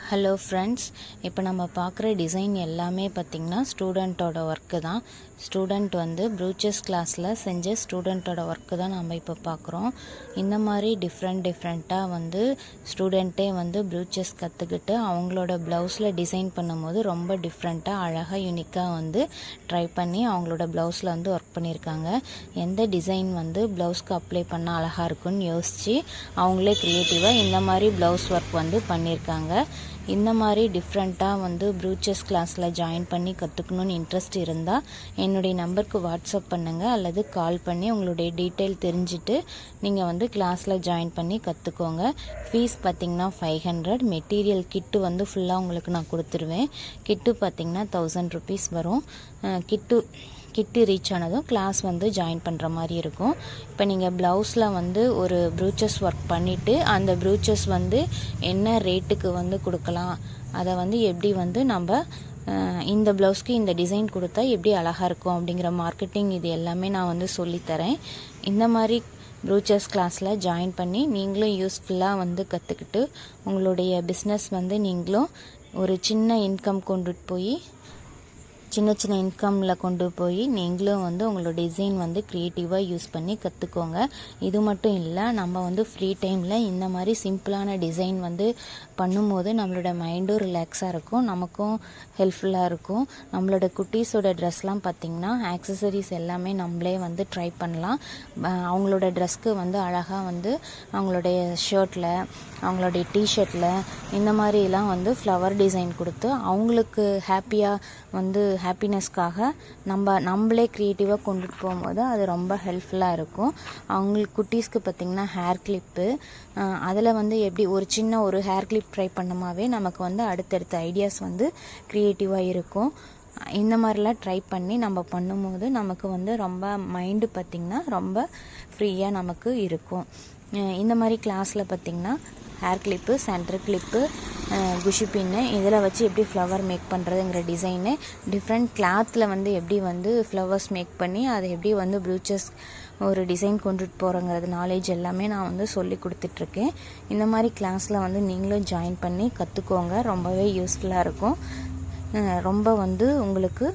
Hello friends, இப்போ நம்ம பார்க்குற டிசைன் எல்லாமே பார்த்திங்கன்னா ஸ்டூடெண்ட்டோட ஒர்க்கு தான். ஸ்டூடெண்ட் வந்து ப்ரூச்சஸ் கிளாஸில் செஞ்ச ஸ்டூடெண்ட்டோட ஒர்க்கு தான் நம்ம இப்போ பார்க்குறோம். இந்த மாதிரி டிஃப்ரெண்ட்டாக வந்து ஸ்டூடெண்ட்டே வந்து ப்ரூச்சஸ் கற்றுக்கிட்டு அவங்களோட ப்ளவுஸில் டிசைன் பண்ணும்போது ரொம்ப டிஃப்ரெண்ட்டாக அழகாக யூனிக்காக வந்து ட்ரை பண்ணி அவங்களோட ப்ளவுஸில் வந்து ஒர்க் பண்ணியிருக்காங்க. எந்த டிசைன் வந்து ப்ளவுஸ்க்கு அப்ளை பண்ணால் அழகாக இருக்குன்னு யோசித்து அவங்களே க்ரியேட்டிவாக இந்த மாதிரி ப்ளவுஸ் ஒர்க் வந்து பண்ணியிருக்காங்க. இந்த மாதிரி டிஃப்ரெண்ட்டாக வந்து ப்ரூச்சஸ் கிளாஸில் ஜாயின் பண்ணி கற்றுக்கணுன்னு இன்ட்ரெஸ்ட் இருந்தால் என்னுடைய நம்பருக்கு வாட்ஸ்அப் பண்ணுங்கள் அல்லது கால் பண்ணி உங்களுடைய டீட்டெயில் தெரிஞ்சுட்டு நீங்கள் வந்து கிளாஸில் ஜாயின் பண்ணி கற்றுக்கோங்க. ஃபீஸ் பார்த்திங்கன்னா 500. மெட்டீரியல் கிட்டு வந்து ஃபுல்லாக உங்களுக்கு நான் கொடுத்துருவேன். கிட்டு பார்த்திங்கன்னா 1000 rupees வரும். கிட்டு ரீச் ஆனதும் கிளாஸ் வந்து ஜாயின் பண்ணுற மாதிரி இருக்கும். இப்போ நீங்கள் ப்ளவுஸில் வந்து ஒரு ப்ரூச்சஸ் ஒர்க் பண்ணிவிட்டு அந்த ப்ரூச்சஸ் வந்து என்ன ரேட்டுக்கு வந்து கொடுக்கலாம், அதை வந்து எப்படி வந்து நம்ம இந்த ப்ளவுஸ்க்கு இந்த டிசைன் கொடுத்தா எப்படி அழகாக இருக்கும் அப்படிங்கிற மார்க்கெட்டிங் இது எல்லாமே நான் வந்து சொல்லித்தரேன். இந்த மாதிரி ப்ரூச்சஸ் கிளாஸில் ஜாயின் பண்ணி நீங்களும் யூஸ்ஃபுல்லாக வந்து கற்றுக்கிட்டு உங்களுடைய பிஸ்னஸ் வந்து நீங்களும் ஒரு சின்ன இன்கமில் கொண்டு போய் நீங்களும் வந்து உங்களோட டிசைன் வந்து க்ரியேட்டிவாக யூஸ் பண்ணி கற்றுக்கோங்க. இது மட்டும் இல்லை, நம்ம வந்து ஃப்ரீ டைமில் இந்த மாதிரி சிம்பிளான டிசைன் வந்து பண்ணும்போது நம்மளோட மைண்டும் ரிலாக்ஸாக இருக்கும், நமக்கும் ஹெல்ப்ஃபுல்லாக இருக்கும். நம்மளோட குட்டீஸோட ட்ரெஸ்லாம் பார்த்திங்கன்னா ஆக்சசரிஸ் எல்லாமே நம்மளே வந்து ட்ரை பண்ணலாம். அவங்களோட ட்ரெஸ்க்கு வந்து அழகாக வந்து அவங்களுடைய ஷர்ட்டில் அவங்களுடைய டிஷர்ட்டில் இந்த மாதிரிலாம் வந்து ஃப்ளவர் டிசைன் கொடுத்து அவங்களுக்கு ஹாப்பினஸ்க்காக நம்மளே க்ரியேட்டிவாக கொண்டுட்டு போகும்போது அது ரொம்ப ஹெல்ப்ஃபுல்லாக இருக்கும். அவங்களுக்கு குட்டீஸ்க்கு பார்த்திங்கன்னா ஹேர் கிளிப்பு, அதில் வந்து எப்படி ஒரு ஹேர் கிளிப் ட்ரை பண்ணமாவே நமக்கு வந்து அடுத்தடுத்த ஐடியாஸ் வந்து க்ரியேட்டிவாக இருக்கும். இந்த மாதிரிலாம் ட்ரை பண்ணி நம்ம பண்ணும்போது நமக்கு வந்து ரொம்ப மைண்டு பார்த்திங்கன்னா ரொம்ப ஃப்ரீயாக நமக்கு இருக்கும். இந்த மாதிரி கிளாஸில் பார்த்திங்கன்னா ஹேர் கிளிப்பு, சென்டர் கிளிப்பு, குஷி பின்னு இதில் வச்சு எப்படி ஃப்ளவர் மேக் பண்ணுறதுங்கிற டிசைனு, டிஃப்ரெண்ட் கிளாத்தில் வந்து எப்படி வந்து ஃப்ளவர்ஸ் மேக் பண்ணி அதை எப்படி வந்து ப்ரூச்சஸ் ஒரு டிசைன் கொண்டுட்டு போகிறோங்கிறது நாலேஜ் எல்லாமே நான் வந்து சொல்லி கொடுத்துட்ருக்கேன். இந்த மாதிரி கிளாஸில் வந்து நீங்களும் ஜாயின் பண்ணி கற்றுக்கோங்க. ரொம்பவே யூஸ்ஃபுல்லாக இருக்கும். ரொம்ப வந்து உங்களுக்கு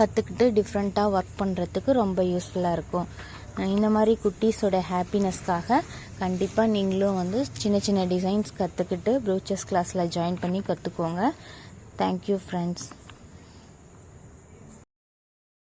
கற்றுக்கிட்டு டிஃப்ரெண்ட்டாக ஒர்க் பண்ணுறதுக்கு ரொம்ப யூஸ்ஃபுல்லாக இருக்கும். இந்த மாதிரி குட்டீஸோட ஹாப்பினஸ்க்காக கண்டிப்பாக நீங்களும் வந்து சின்ன டிசைன்ஸ் கற்றுக்கிட்டு ப்ரூச்சஸ் கிளாஸில் ஜாயின் பண்ணி கற்றுக்கோங்க. Thank you friends.